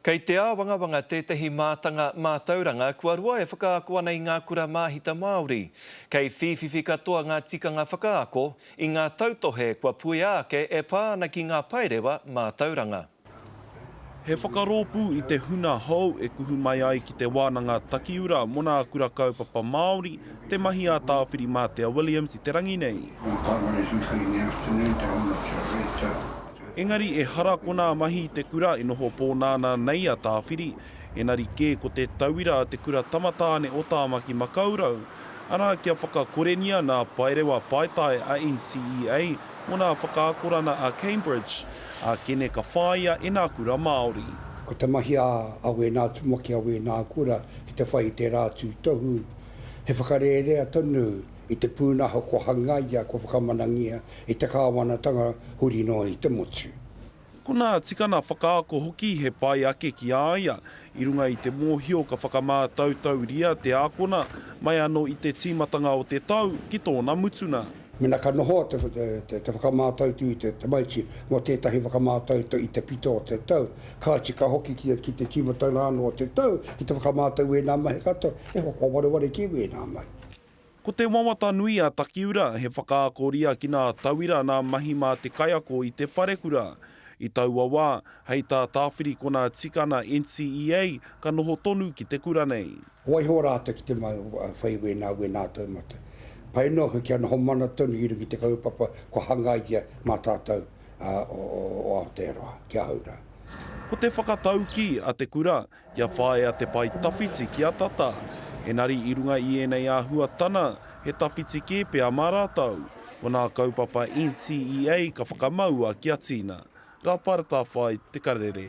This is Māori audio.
Kei te āwangawanga tētahi mātanga mātauranga, kua rua e whakaakoa nei ngā kura māhita Māori. Kei whiwhiwi katoa ngā tikanga whakaako, i ngā tautohe kua pui ake e pāna ki ngā paerewa mātauranga. He whakarōpū i te huna hou e kuhu mai ai ki te wānanga takiura mona kura kaupapa Māori, te mahi a tāwhiri Mātea Williams i te rangi nei. Engari e hara kona mahi i te kura i noho pōnāna nei a tāwhiri, engari kē ko te tauira a te kura tamatāne o tāmaki makaurau, ana kia whakakorenia nā paerewa paetae a NCEA mona whakaakorana a Cambridge, a kene ka whāia e nā kura Māori. Ko te mahi a awe nā tumaki awe nā kura, ki te whai te rātū tohu, he whakarerea tonu i te pūnaha ko hangaia, ko whakamanangia, i te kāwanatanga huri no i te motu. Ko nā tikana whakaako hoki he pai ake ki āia, i runga i te mōhio ka whakamātautau ria te ākona, mai anō i te tīmatanga o te tau ki tōna mutuna. Mena ka noho te whakamātautu i te maiti, mo tētahi whakamātautu i te pito o te tau. Ka tika hoki ki te tīmatanga anō o te tau, ki te whakamātau e nā mai kata, e waka wareware ki e nā mai. Ko te wawata nui a takiura, he whakaakoria ki nā tauira nā mahi mā te kaiako i te wharekura. I taua wā, hei tā tāwhiri ko nā tikana NCEA ka noho tonu ki te kura nei. Waiho rāta ki te mai whai we nā taumata. Pai noho ki ana homana tonu i rungi te kaupapa ko hangaia mā tātou o Aotearoa, ki Ahaura. Ko te whakatauki a te kura, kia whae a te pai tawhiti ki a tata. Engari i runga i enei a huatana, he tawhiti ke pēa mā rātau. O nā kaupapa NCEA ka whakamaua ki a Tina. Rā parata whai te karere.